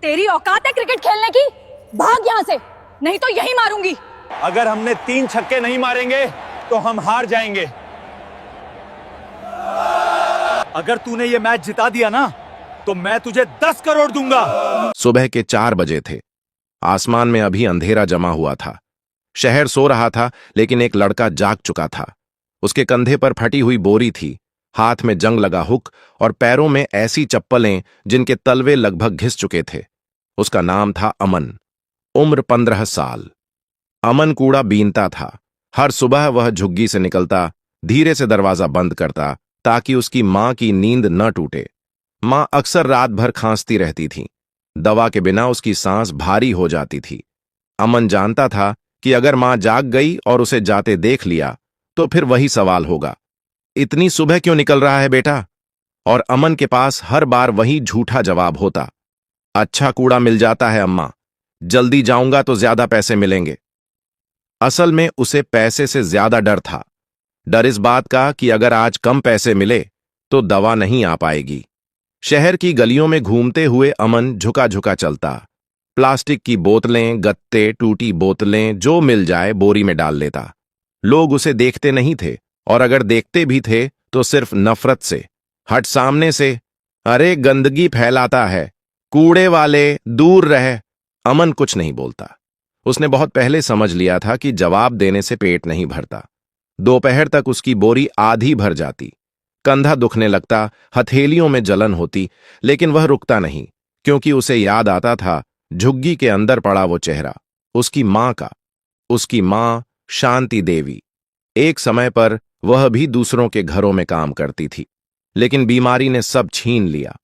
तेरी औकात है क्रिकेट खेलने की? भाग यहाँ से, नहीं तो यही मारूंगी। अगर हमने 3 छक्के नहीं मारेंगे तो हम हार जाएंगे। अगर तूने ये मैच जिता दिया ना तो मैं तुझे 10 करोड़ दूंगा। सुबह के 4 बजे थे। आसमान में अभी अंधेरा जमा हुआ था। शहर सो रहा था, लेकिन एक लड़का जाग चुका था। उसके कंधे पर फटी हुई बोरी थी, हाथ में जंग लगा हुक और पैरों में ऐसी चप्पलें जिनके तलवे लगभग घिस चुके थे। उसका नाम था अमन। उम्र 15 साल। अमन कूड़ा बीनता था। हर सुबह वह झुग्गी से निकलता, धीरे से दरवाजा बंद करता ताकि उसकी मां की नींद न टूटे। मां अक्सर रात भर खांसती रहती थी। दवा के बिना उसकी सांस भारी हो जाती थी। अमन जानता था कि अगर मां जाग गई और उसे जाते देख लिया तो फिर वही सवाल होगा, इतनी सुबह क्यों निकल रहा है बेटा? और अमन के पास हर बार वही झूठा जवाब होता, अच्छा कूड़ा मिल जाता है अम्मा, जल्दी जाऊंगा तो ज्यादा पैसे मिलेंगे। असल में उसे पैसे से ज्यादा डर था। डर इस बात का कि अगर आज कम पैसे मिले तो दवा नहीं आ पाएगी। शहर की गलियों में घूमते हुए अमन झुका झुका चलता। प्लास्टिक की बोतलें, गत्ते, टूटी बोतलें जो मिल जाए बोरी में डाल लेता। लोग उसे देखते नहीं थे, और अगर देखते भी थे तो सिर्फ नफरत से। हट सामने से, अरे गंदगी फैलाता है, कूड़े वाले दूर रहे। अमन कुछ नहीं बोलता। उसने बहुत पहले समझ लिया था कि जवाब देने से पेट नहीं भरता। दोपहर तक उसकी बोरी आधी भर जाती। कंधा दुखने लगता, हथेलियों में जलन होती, लेकिन वह रुकता नहीं, क्योंकि उसे याद आता था झुग्गी के अंदर पड़ा वो चेहरा, उसकी मां का। उसकी मां शांति देवी। एक समय पर वह भी दूसरों के घरों में काम करती थी, लेकिन बीमारी ने सब छीन लिया।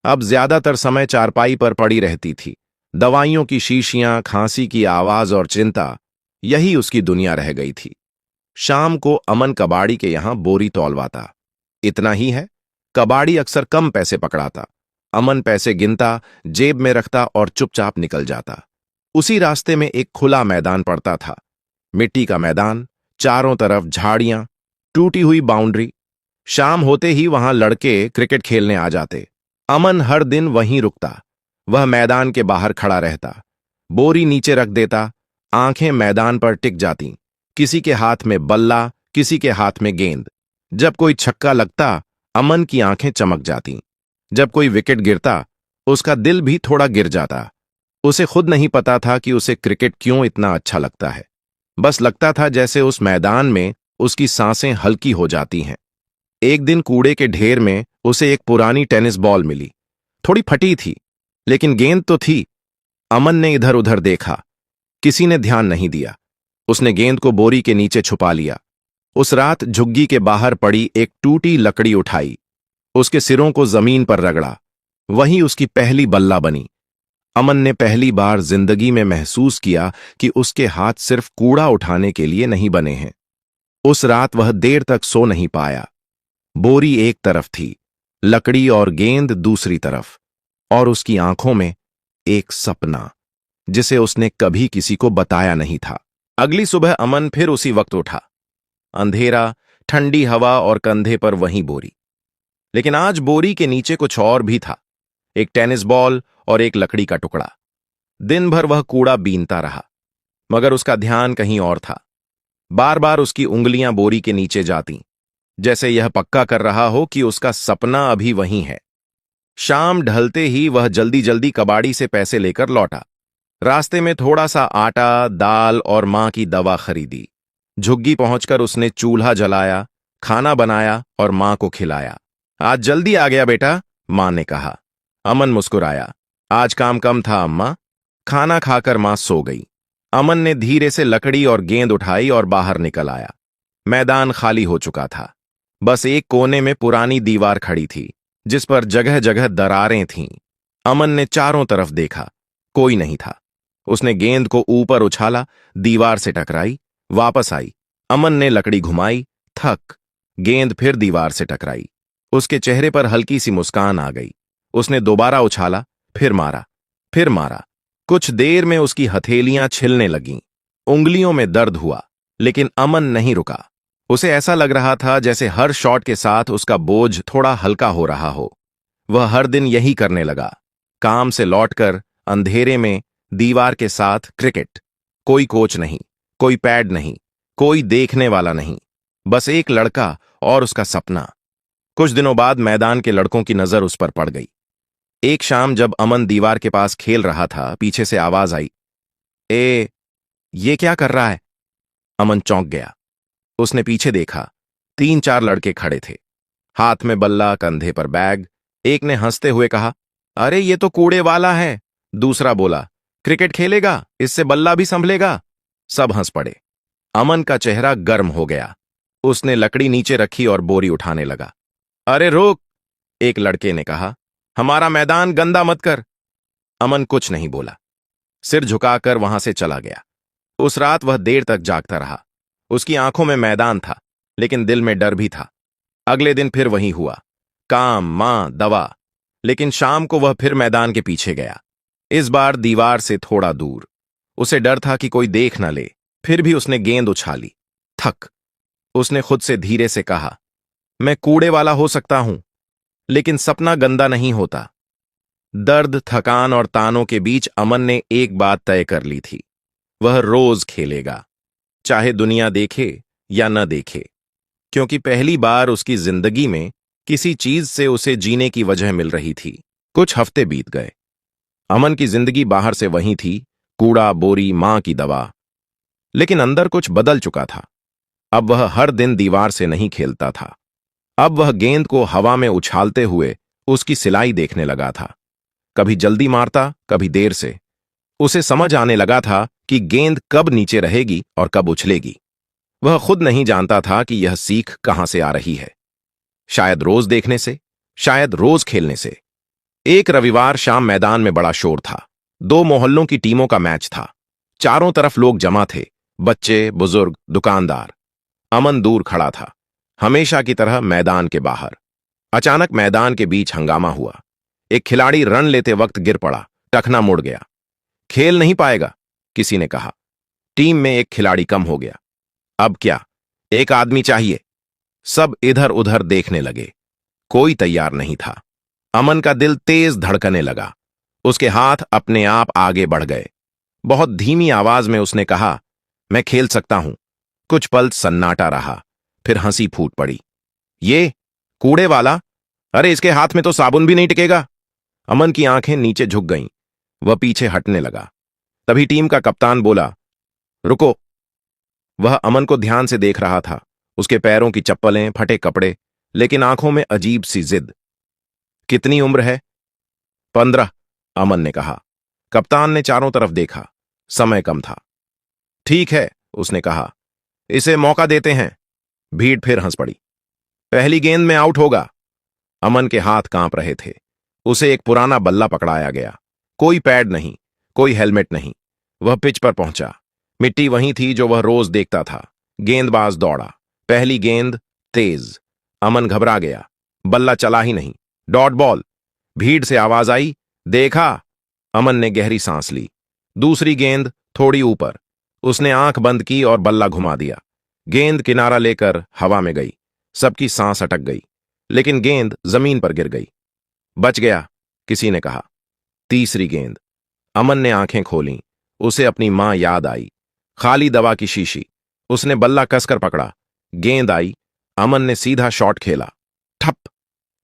अब ज्यादातर समय चारपाई पर पड़ी रहती थी। दवाइयों की शीशियां, खांसी की आवाज और चिंता, यही उसकी दुनिया रह गई थी। शाम को अमन कबाड़ी के यहां बोरी तौलवाता। इतना ही है, कबाड़ी अक्सर कम पैसे पकड़ाता। अमन पैसे गिनता, जेब में रखता और चुपचाप निकल जाता। उसी रास्ते में एक खुला मैदान पड़ता था। मिट्टी का मैदान, चारों तरफ झाड़ियां, टूटी हुई बाउंड्री। शाम होते ही वहां लड़के क्रिकेट खेलने आ जाते। अमन हर दिन वहीं रुकता। वह मैदान के बाहर खड़ा रहता, बोरी नीचे रख देता, आंखें मैदान पर टिक जातीं। किसी के हाथ में बल्ला, किसी के हाथ में गेंद। जब कोई छक्का लगता, अमन की आंखें चमक जातीं। जब कोई विकेट गिरता, उसका दिल भी थोड़ा गिर जाता। उसे खुद नहीं पता था कि उसे क्रिकेट क्यों इतना अच्छा लगता है। बस लगता था जैसे उस मैदान में उसकी सांसें हल्की हो जाती हैं। एक दिन कूड़े के ढेर में उसे एक पुरानी टेनिस बॉल मिली। थोड़ी फटी थी, लेकिन गेंद तो थी। अमन ने इधर उधर देखा, किसी ने ध्यान नहीं दिया। उसने गेंद को बोरी के नीचे छुपा लिया। उस रात झुग्गी के बाहर पड़ी एक टूटी लकड़ी उठाई, उसके सिरों को जमीन पर रगड़ा। वही उसकी पहली बल्ला बनी। अमन ने पहली बार जिंदगी में महसूस किया कि उसके हाथ सिर्फ कूड़ा उठाने के लिए नहीं बने हैं। उस रात वह देर तक सो नहीं पाया। बोरी एक तरफ थी, लकड़ी और गेंद दूसरी तरफ, और उसकी आंखों में एक सपना जिसे उसने कभी किसी को बताया नहीं था। अगली सुबह अमन फिर उसी वक्त उठा। अंधेरा, ठंडी हवा और कंधे पर वही बोरी। लेकिन आज बोरी के नीचे कुछ और भी था, एक टेनिस बॉल और एक लकड़ी का टुकड़ा। दिन भर वह कूड़ा बीनता रहा, मगर उसका ध्यान कहीं और था। बार बार उसकी उंगलियां बोरी के नीचे जातीं, जैसे यह पक्का कर रहा हो कि उसका सपना अभी वहीं है। शाम ढलते ही वह जल्दी जल्दी कबाड़ी से पैसे लेकर लौटा। रास्ते में थोड़ा सा आटा, दाल और मां की दवा खरीदी। झुग्गी पहुंचकर उसने चूल्हा जलाया, खाना बनाया और मां को खिलाया। आज जल्दी आ गया बेटा, मां ने कहा। अमन मुस्कुराया, आज काम कम था अम्मा। खाना खाकर मां सो गई। अमन ने धीरे से लकड़ी और गेंद उठाई और बाहर निकल आया। मैदान खाली हो चुका था। बस एक कोने में पुरानी दीवार खड़ी थी, जिस पर जगह जगह दरारें थीं। अमन ने चारों तरफ देखा, कोई नहीं था। उसने गेंद को ऊपर उछाला, दीवार से टकराई, वापस आई। अमन ने लकड़ी घुमाई, थक। गेंद फिर दीवार से टकराई। उसके चेहरे पर हल्की सी मुस्कान आ गई। उसने दोबारा उछाला, फिर मारा, फिर मारा। कुछ देर में उसकी हथेलियां छिलने लगीं। उंगलियों में दर्द हुआ, लेकिन अमन नहीं रुका। उसे ऐसा लग रहा था जैसे हर शॉट के साथ उसका बोझ थोड़ा हल्का हो रहा हो। वह हर दिन यही करने लगा। काम से लौटकर अंधेरे में दीवार के साथ क्रिकेट। कोई कोच नहीं, कोई पैड नहीं, कोई देखने वाला नहीं, बस एक लड़का और उसका सपना। कुछ दिनों बाद मैदान के लड़कों की नजर उस पर पड़ गई। एक शाम जब अमन दीवार के पास खेल रहा था, पीछे से आवाज आई, ये क्या कर रहा है? अमन चौंक गया। उसने पीछे देखा। 3-4 लड़के खड़े थे, हाथ में बल्ला, कंधे पर बैग। एक ने हंसते हुए कहा, अरे ये तो कूड़े वाला है। दूसरा बोला, क्रिकेट खेलेगा, इससे बल्ला भी संभलेगा। सब हंस पड़े। अमन का चेहरा गर्म हो गया। उसने लकड़ी नीचे रखी और बोरी उठाने लगा। अरे रोक, एक लड़के ने कहा, हमारा मैदान गंदा मत कर। अमन कुछ नहीं बोला, सिर झुकाकर वहां से चला गया। उस रात वह देर तक जागता रहा। उसकी आंखों में मैदान था, लेकिन दिल में डर भी था। अगले दिन फिर वही हुआ, काम, मां, दवा। लेकिन शाम को वह फिर मैदान के पीछे गया, इस बार दीवार से थोड़ा दूर। उसे डर था कि कोई देख न ले। फिर भी उसने गेंद उछाली। थक। उसने खुद से धीरे से कहा, मैं कूड़े वाला हो सकता हूं, लेकिन सपना गंदा नहीं होता। दर्द, थकान और तानों के बीच अमन ने एक बात तय कर ली थी, वह रोज खेलेगा, चाहे दुनिया देखे या न देखे। क्योंकि पहली बार उसकी जिंदगी में किसी चीज से उसे जीने की वजह मिल रही थी। कुछ हफ्ते बीत गए। अमन की जिंदगी बाहर से वही थी, कूड़ा, बोरी, मां की दवा, लेकिन अंदर कुछ बदल चुका था। अब वह हर दिन दीवार से नहीं खेलता था। अब वह गेंद को हवा में उछालते हुए उसकी सिलाई देखने लगा था। कभी जल्दी मारता, कभी देर से। उसे समझ आने लगा था कि गेंद कब नीचे रहेगी और कब उछलेगी। वह खुद नहीं जानता था कि यह सीख कहां से आ रही है। शायद रोज देखने से, शायद रोज खेलने से। एक रविवार शाम मैदान में बड़ा शोर था। 2 मोहल्लों की टीमों का मैच था। चारों तरफ लोग जमा थे, बच्चे, बुजुर्ग, दुकानदार। अमन दूर खड़ा था, हमेशा की तरह मैदान के बाहर। अचानक मैदान के बीच हंगामा हुआ। एक खिलाड़ी रन लेते वक्त गिर पड़ा, टखना मुड़ गया। खेल नहीं पाएगा, किसी ने कहा। टीम में एक खिलाड़ी कम हो गया। अब क्या? एक आदमी चाहिए। सब इधर उधर देखने लगे, कोई तैयार नहीं था। अमन का दिल तेज धड़कने लगा। उसके हाथ अपने आप आगे बढ़ गए। बहुत धीमी आवाज में उसने कहा, मैं खेल सकता हूं। कुछ पल सन्नाटा रहा, फिर हंसी फूट पड़ी। ये कूड़े वाला? अरे इसके हाथ में तो साबुन भी नहीं टिकेगा। अमन की आंखें नीचे झुक गईं। वह पीछे हटने लगा। तभी टीम का कप्तान बोला, रुको। वह अमन को ध्यान से देख रहा था, उसके पैरों की चप्पलें, फटे कपड़े, लेकिन आंखों में अजीब सी जिद। कितनी उम्र है? 15, अमन ने कहा। कप्तान ने चारों तरफ देखा, समय कम था। ठीक है, उसने कहा, इसे मौका देते हैं। भीड़ फिर हंस पड़ी। पहली गेंद में आउट होगा। अमन के हाथ कांप रहे थे। उसे एक पुराना बल्ला पकड़ाया गया। कोई पैड नहीं, कोई हेलमेट नहीं। वह पिच पर पहुंचा। मिट्टी वही थी जो वह रोज देखता था। गेंदबाज दौड़ा। पहली गेंद तेज। अमन घबरा गया। बल्ला चला ही नहीं। Dot ball. भीड़ से आवाज आई, देखा? अमन ने गहरी सांस ली। दूसरी गेंद थोड़ी ऊपर। उसने आंख बंद की और बल्ला घुमा दिया। गेंद किनारा लेकर हवा में गई। सबकी सांस अटक गई, लेकिन गेंद जमीन पर गिर गई। बच गया, किसी ने कहा। तीसरी गेंद। अमन ने आंखें खोलीं। उसे अपनी मां याद आई। खाली दवा की शीशी। उसने बल्ला कसकर पकड़ा। गेंद आई। अमन ने सीधा शॉट खेला। ठप।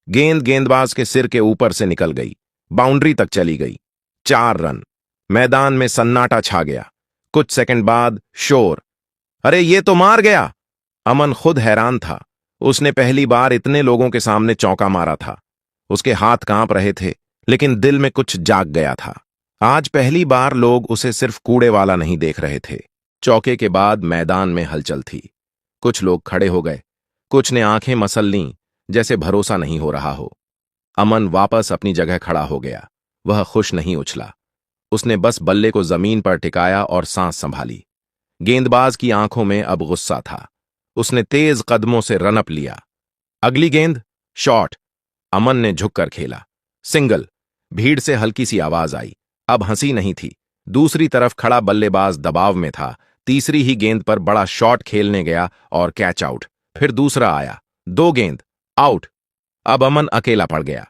गेंद गेंदबाज के सिर के ऊपर से निकल गई, बाउंड्री तक चली गई। 4 रन। मैदान में सन्नाटा छा गया। कुछ सेकंड बाद शोर, अरे ये तो मार गया। अमन खुद हैरान था। उसने पहली बार इतने लोगों के सामने चौका मारा था। उसके हाथ कांप रहे थे, लेकिन दिल में कुछ जाग गया था। आज पहली बार लोग उसे सिर्फ कूड़े वाला नहीं देख रहे थे। चौके के बाद मैदान में हलचल थी। कुछ लोग खड़े हो गए, कुछ ने आंखें मसल लीं, जैसे भरोसा नहीं हो रहा हो। अमन वापस अपनी जगह खड़ा हो गया। वह खुश नहीं उछला। उसने बस बल्ले को जमीन पर टिकाया और सांस संभाली। गेंदबाज की आंखों में अब गुस्सा था। उसने तेज कदमों से रनअप लिया। अगली गेंद शॉट। अमन ने झुककर खेला। सिंगल। भीड़ से हल्की सी आवाज आई। अब हंसी नहीं थी। दूसरी तरफ खड़ा बल्लेबाज दबाव में था। तीसरी ही गेंद पर बड़ा शॉट खेलने गया और कैच आउट। फिर दूसरा आया। 2 गेंद आउट। अब अमन अकेला पड़ गया।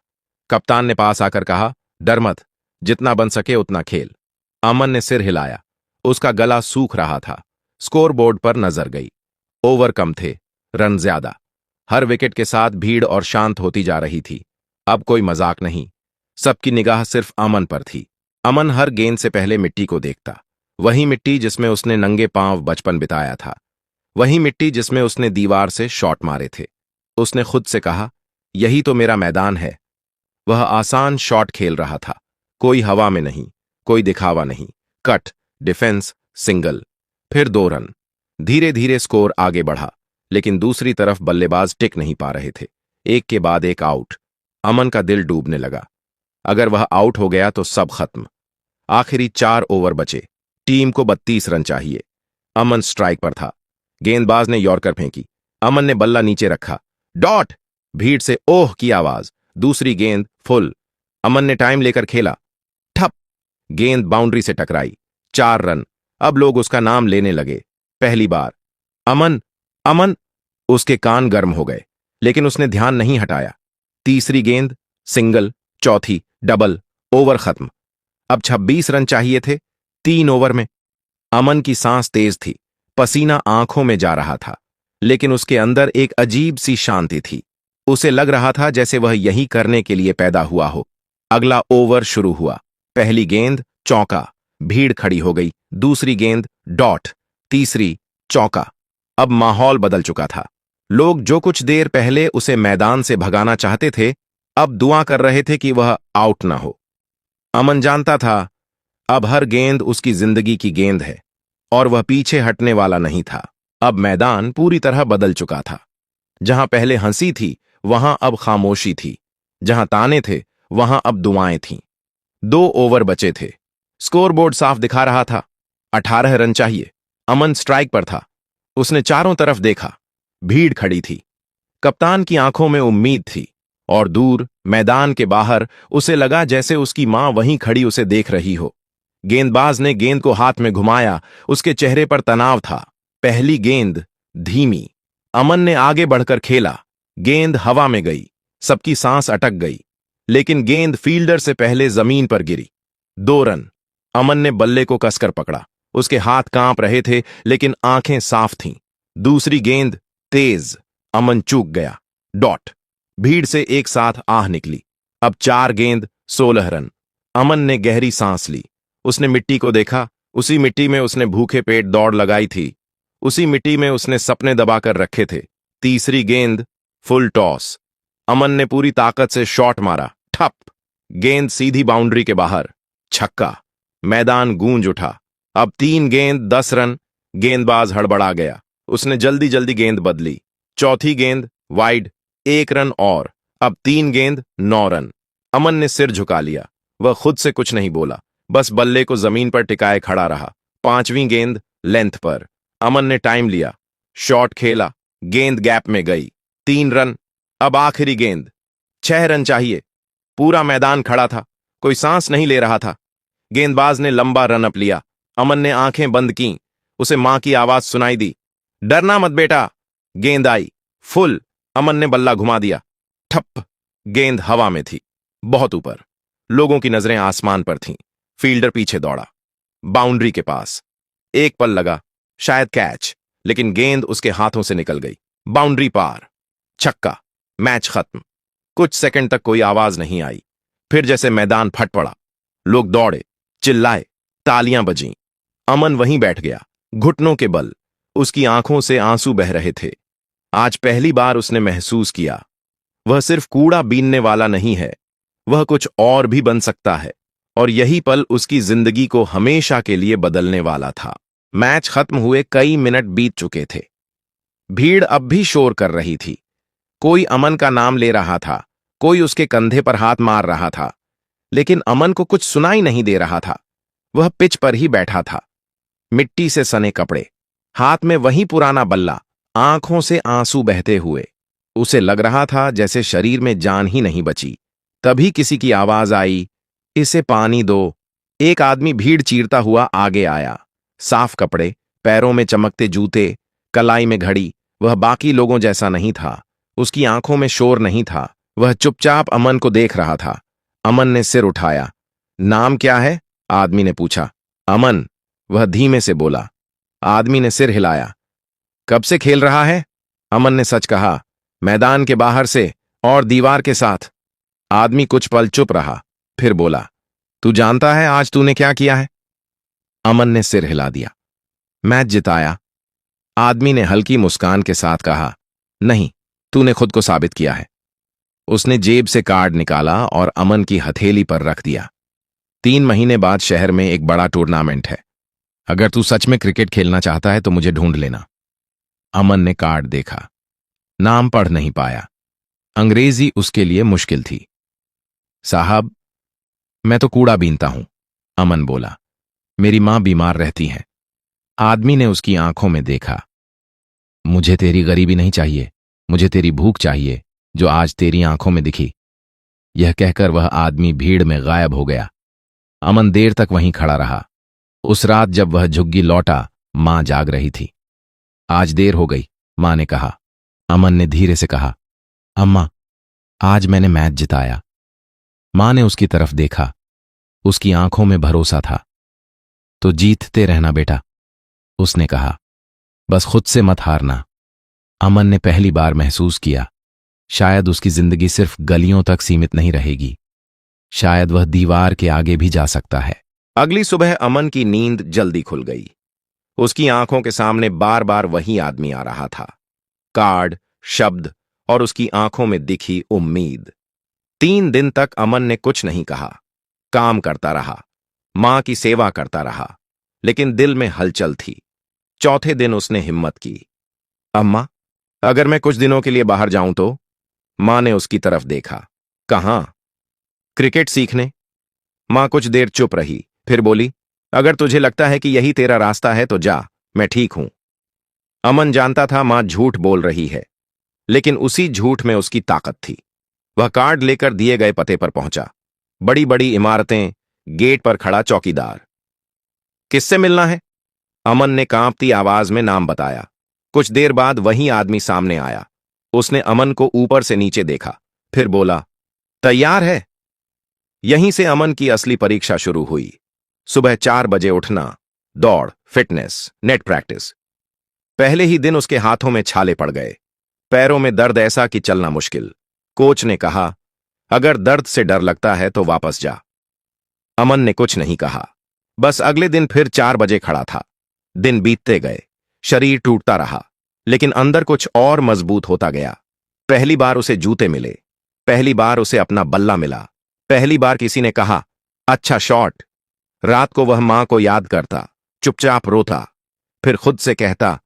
कप्तान ने पास आकर कहा, डर मत, जितना बन सके उतना खेल। अमन ने सिर हिलाया। उसका गला सूख रहा था। स्कोरबोर्ड पर नजर गई। ओवर कम थे, रन ज्यादा। हर विकेट के साथ भीड़ और शांत होती जा रही थी। अब कोई मजाक नहीं। सबकी निगाह सिर्फ अमन पर थी। अमन हर गेंद से पहले मिट्टी को देखता। वही मिट्टी जिसमें उसने नंगे पांव बचपन बिताया था। वही मिट्टी जिसमें उसने दीवार से शॉट मारे थे। उसने खुद से कहा, यही तो मेरा मैदान है। वह आसान शॉट खेल रहा था। कोई हवा में नहीं, कोई दिखावा नहीं। कट, डिफेंस, सिंगल, फिर 2 रन। धीरे धीरे स्कोर आगे बढ़ा, लेकिन दूसरी तरफ बल्लेबाज टिक नहीं पा रहे थे। एक के बाद एक आउट। अमन का दिल डूबने लगा। अगर वह आउट हो गया तो सब खत्म। आखिरी 4 ओवर बचे। टीम को 32 रन चाहिए। अमन स्ट्राइक पर था। गेंदबाज ने यॉर्कर फेंकी। अमन ने बल्ला नीचे रखा। डॉट! भीड़ से ओह की आवाज। दूसरी गेंद फुल। अमन ने टाइम लेकर खेला। ठप! गेंद बाउंड्री से टकराई। 4 रन। अब लोग उसका नाम लेने लगे। पहली बार अमन, अमन! उसके कान गर्म हो गए, लेकिन उसने ध्यान नहीं हटाया। तीसरी गेंद सिंगल, चौथी डबल। ओवर खत्म। अब 26 रन चाहिए थे 3 ओवर में। अमन की सांस तेज थी। पसीना आंखों में जा रहा था, लेकिन उसके अंदर एक अजीब सी शांति थी। उसे लग रहा था जैसे वह यही करने के लिए पैदा हुआ हो। अगला ओवर शुरू हुआ। पहली गेंद चौका। भीड़ खड़ी हो गई। दूसरी गेंद डॉट। तीसरी चौका। अब माहौल बदल चुका था। लोग जो कुछ देर पहले उसे मैदान से भगाना चाहते थे, अब दुआ कर रहे थे कि वह आउट ना हो। अमन जानता था, अब हर गेंद उसकी जिंदगी की गेंद है और वह पीछे हटने वाला नहीं था। अब मैदान पूरी तरह बदल चुका था। जहां पहले हंसी थी, वहां अब खामोशी थी। जहां ताने थे, वहां अब दुआएं थीं। 2 ओवर बचे थे। स्कोरबोर्ड साफ दिखा रहा था, 18 रन चाहिए। अमन स्ट्राइक पर था। उसने चारों तरफ देखा। भीड़ खड़ी थी। कप्तान की आंखों में उम्मीद थी, और दूर मैदान के बाहर उसे लगा जैसे उसकी मां वहीं खड़ी उसे देख रही हो। गेंदबाज ने गेंद को हाथ में घुमाया। उसके चेहरे पर तनाव था। पहली गेंद धीमी। अमन ने आगे बढ़कर खेला। गेंद हवा में गई। सबकी सांस अटक गई, लेकिन गेंद फील्डर से पहले जमीन पर गिरी। 2 रन। अमन ने बल्ले को कसकर पकड़ा। उसके हाथ कांप रहे थे, लेकिन आंखें साफ थीं। दूसरी गेंद तेज। अमन चूक गया। डॉट। भीड़ से एक साथ आह निकली। अब 4 गेंद 16 रन। अमन ने गहरी सांस ली। उसने मिट्टी को देखा। उसी मिट्टी में उसने भूखे पेट दौड़ लगाई थी। उसी मिट्टी में उसने सपने दबाकर रखे थे। तीसरी गेंद फुल टॉस। अमन ने पूरी ताकत से शॉट मारा। ठप! गेंद सीधी बाउंड्री के बाहर। छक्का! मैदान गूंज उठा। अब 3 गेंद 10 रन। गेंदबाज हड़बड़ा गया। उसने जल्दी जल्दी गेंद बदली। चौथी गेंद वाइड। 1 रन और। अब 3 गेंद 9 रन। अमन ने सिर झुका लिया। वह खुद से कुछ नहीं बोला, बस बल्ले को जमीन पर टिकाए खड़ा रहा। 5वीं गेंद लेंथ पर। अमन ने टाइम लिया। शॉट खेला। गेंद गैप में गई। 3 रन। अब आखिरी गेंद। 6 रन चाहिए। पूरा मैदान खड़ा था। कोई सांस नहीं ले रहा था। गेंदबाज ने लंबा रन अप लिया। अमन ने आंखें बंद कीं। उसे मां की आवाज सुनाई दी, डरना मत बेटा। गेंद आई फुल। अमन ने बल्ला घुमा दिया। ठप! गेंद हवा में थी, बहुत ऊपर। लोगों की नजरें आसमान पर थीं। फील्डर पीछे दौड़ा। बाउंड्री के पास। एक पल लगा, शायद कैच, लेकिन गेंद उसके हाथों से निकल गई। बाउंड्री पार। छक्का! मैच खत्म। कुछ सेकंड तक कोई आवाज नहीं आई। फिर जैसे मैदान फट पड़ा। लोग दौड़े, चिल्लाए, तालियां बजीं। अमन वहीं बैठ गया, घुटनों के बल। उसकी आंखों से आंसू बह रहे थे। आज पहली बार उसने महसूस किया, वह सिर्फ कूड़ा बीनने वाला नहीं है, वह कुछ और भी बन सकता है। और यही पल उसकी जिंदगी को हमेशा के लिए बदलने वाला था। मैच खत्म हुए कई मिनट बीत चुके थे। भीड़ अब भी शोर कर रही थी। कोई अमन का नाम ले रहा था, कोई उसके कंधे पर हाथ मार रहा था, लेकिन अमन को कुछ सुनाई नहीं दे रहा था। वह पिच पर ही बैठा था, मिट्टी से सने कपड़े, हाथ में वही पुराना बल्ला, आंखों से आंसू बहते हुए। उसे लग रहा था जैसे शरीर में जान ही नहीं बची। तभी किसी की आवाज आई, इसे पानी दो। एक आदमी भीड़ चीरता हुआ आगे आया। साफ कपड़े, पैरों में चमकते जूते, कलाई में घड़ी। वह बाकी लोगों जैसा नहीं था। उसकी आंखों में शोर नहीं था। वह चुपचाप अमन को देख रहा था। अमन ने सिर उठाया। नाम क्या है? आदमी ने पूछा। अमन, वह धीमे से बोला। आदमी ने सिर हिलाया। कब से खेल रहा है? अमन ने सच कहा। मैदान के बाहर से और दीवार के साथ। आदमी कुछ पल चुप रहा, फिर बोला, तू जानता है आज तूने क्या किया है? अमन ने सिर हिला दिया। मैच जिताया। आदमी ने हल्की मुस्कान के साथ कहा, नहीं, तूने खुद को साबित किया है। उसने जेब से कार्ड निकाला और अमन की हथेली पर रख दिया। 3 महीने बाद शहर में एक बड़ा टूर्नामेंट है। अगर तू सच में क्रिकेट खेलना चाहता है तो मुझे ढूंढ लेना। अमन ने कार्ड देखा। नाम पढ़ नहीं पाया। अंग्रेजी उसके लिए मुश्किल थी। साहब, मैं तो कूड़ा बीनता हूं, अमन बोला। मेरी मां बीमार रहती है। आदमी ने उसकी आंखों में देखा। मुझे तेरी गरीबी नहीं चाहिए, मुझे तेरी भूख चाहिए जो आज तेरी आंखों में दिखी। यह कहकर वह आदमी भीड़ में गायब हो गया। अमन देर तक वहीं खड़ा रहा। उस रात जब वह झुग्गी लौटा, मां जाग रही थी। आज देर हो गई, मां ने कहा। अमन ने धीरे से कहा, अम्मा, आज मैंने मैच जिताया। मां ने उसकी तरफ देखा। उसकी आंखों में भरोसा था। तो जीतते रहना बेटा, उसने कहा, बस खुद से मत हारना। अमन ने पहली बार महसूस किया, शायद उसकी जिंदगी सिर्फ गलियों तक सीमित नहीं रहेगी। शायद वह दीवार के आगे भी जा सकता है। अगली सुबह अमन की नींद जल्दी खुल गई। उसकी आंखों के सामने बार बार वही आदमी आ रहा था। कार्ड, शब्द और उसकी आंखों में दिखी उम्मीद। 3 दिन तक अमन ने कुछ नहीं कहा। काम करता रहा, मां की सेवा करता रहा, लेकिन दिल में हलचल थी। चौथे दिन उसने हिम्मत की। अम्मा, अगर मैं कुछ दिनों के लिए बाहर जाऊं तो? मां ने उसकी तरफ देखा। कहां? क्रिकेट सीखने। मां कुछ देर चुप रही, फिर बोली, अगर तुझे लगता है कि यही तेरा रास्ता है तो जा, मैं ठीक हूं। अमन जानता था मां झूठ बोल रही है, लेकिन उसी झूठ में उसकी ताकत थी। वह कार्ड लेकर दिए गए पते पर पहुंचा। बड़ी बड़ी इमारतें, गेट पर खड़ा चौकीदार। किससे मिलना है? अमन ने कांपती आवाज में नाम बताया। कुछ देर बाद वही आदमी सामने आया। उसने अमन को ऊपर से नीचे देखा, फिर बोला, तैयार है? यहीं से अमन की असली परीक्षा शुरू हुई। सुबह 4 बजे उठना, दौड़, फिटनेस, नेट प्रैक्टिस। पहले ही दिन उसके हाथों में छाले पड़ गए, पैरों में दर्द ऐसा कि चलना मुश्किल। कोच ने कहा, अगर दर्द से डर लगता है तो वापस जा। अमन ने कुछ नहीं कहा, बस अगले दिन फिर 4 बजे खड़ा था। दिन बीतते गए, शरीर टूटता रहा, लेकिन अंदर कुछ और मजबूत होता गया। पहली बार उसे जूते मिले, पहली बार उसे अपना बल्ला मिला, पहली बार किसी ने कहा, अच्छा शॉट। रात को वह मां को याद करता, चुपचाप रोता, फिर खुद से कहता,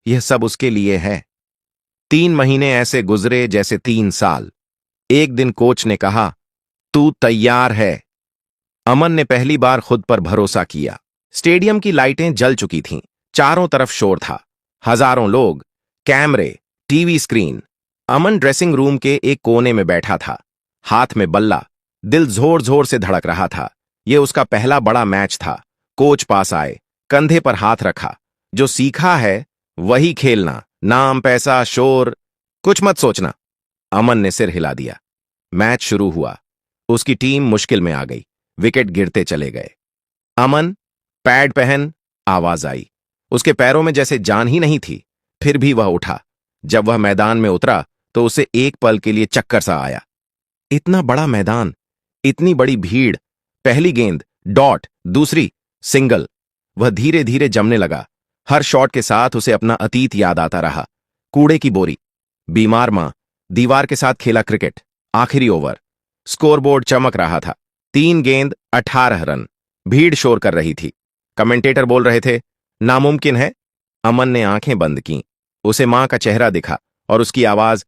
यह सब उसके लिए है। 3 महीने ऐसे गुजरे जैसे 3 साल। एक दिन कोच ने कहा, तू तैयार है। अमन ने पहली बार खुद पर भरोसा किया। स्टेडियम की लाइटें जल चुकी थीं, चारों तरफ शोर था, हजारों लोग, कैमरे, टीवी स्क्रीन। अमन ड्रेसिंग रूम के एक कोने में बैठा था, हाथ में बल्ला, दिल जोर जोर से धड़क रहा था। यह उसका पहला बड़ा मैच था। कोच पास आए, कंधे पर हाथ रखा, जो सीखा है वही खेलना, नाम, पैसा, शोर, कुछ मत सोचना। अमन ने सिर हिला दिया। मैच शुरू हुआ। उसकी टीम मुश्किल में आ गई, विकेट गिरते चले गए। अमन, पैड पहन। आवाज आई। उसके पैरों में जैसे जान ही नहीं थी, फिर भी वह उठा। जब वह मैदान में उतरा तो उसे एक पल के लिए चक्कर सा आया। इतना बड़ा मैदान, इतनी बड़ी भीड़, पहली गेंद डॉट, दूसरी सिंगल। वह धीरे धीरे जमने लगा। हर शॉट के साथ उसे अपना अतीत याद आता रहा। कूड़े की बोरी, बीमार मां, दीवार के साथ खेला क्रिकेट, आखिरी ओवर। स्कोरबोर्ड चमक रहा था। 3 गेंद 18 रन। भीड़ शोर कर रही थी। कमेंटेटर बोल रहे थे, नामुमकिन है। अमन ने आंखें बंद कीं। उसे मां का चेहरा दिखा और उसकी आवाज,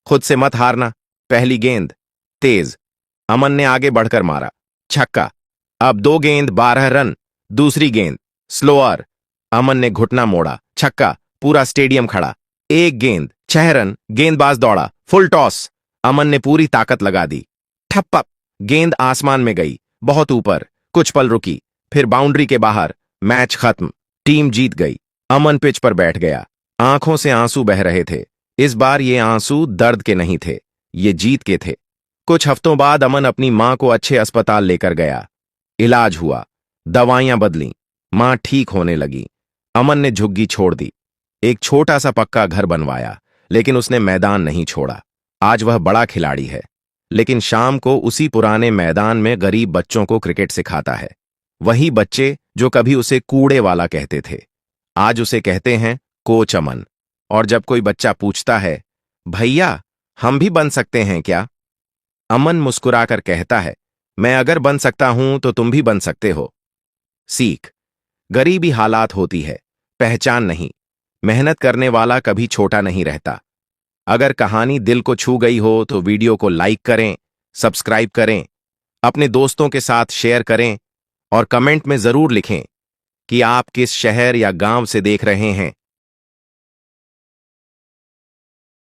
खुद से मत हारना। पहली गेंद तेज। अमन ने आगे बढ़कर मारा, छक्का। अब 2 गेंद 12 रन। दूसरी गेंद स्लोअर। अमन ने घुटना मोड़ा, छक्का। पूरा स्टेडियम खड़ा। 1 गेंद 6 रन। गेंदबाज दौड़ा, फुल टॉस। अमन ने पूरी ताकत लगा दी, ठप्पा। गेंद आसमान में गई, बहुत ऊपर। कुछ पल रुकी, फिर बाउंड्री के बाहर। मैच खत्म, टीम जीत गई। अमन पिच पर बैठ गया। आंखों से आंसू बह रहे थे। इस बार ये आंसू दर्द के नहीं थे, ये जीत के थे। कुछ हफ्तों बाद अमन अपनी मां को अच्छे अस्पताल लेकर गया। इलाज हुआ, दवाइयां बदली, मां ठीक होने लगी। अमन ने झुग्गी छोड़ दी, एक छोटा सा पक्का घर बनवाया, लेकिन उसने मैदान नहीं छोड़ा। आज वह बड़ा खिलाड़ी है, लेकिन शाम को उसी पुराने मैदान में गरीब बच्चों को क्रिकेट सिखाता है। वही बच्चे जो कभी उसे कूड़े वाला कहते थे, आज उसे कहते हैं कोच अमन। और जब कोई बच्चा पूछता है, भैया हम भी बन सकते हैं क्या, अमन मुस्कुराकर कहता है, मैं अगर बन सकता हूं तो तुम भी बन सकते हो। सीख, गरीबी हालात होती है, पहचान नहीं। मेहनत करने वाला कभी छोटा नहीं रहता। अगर कहानी दिल को छू गई हो तो वीडियो को लाइक करें, सब्सक्राइब करें, अपने दोस्तों के साथ शेयर करें और कमेंट में जरूर लिखें कि आप किस शहर या गांव से देख रहे हैं।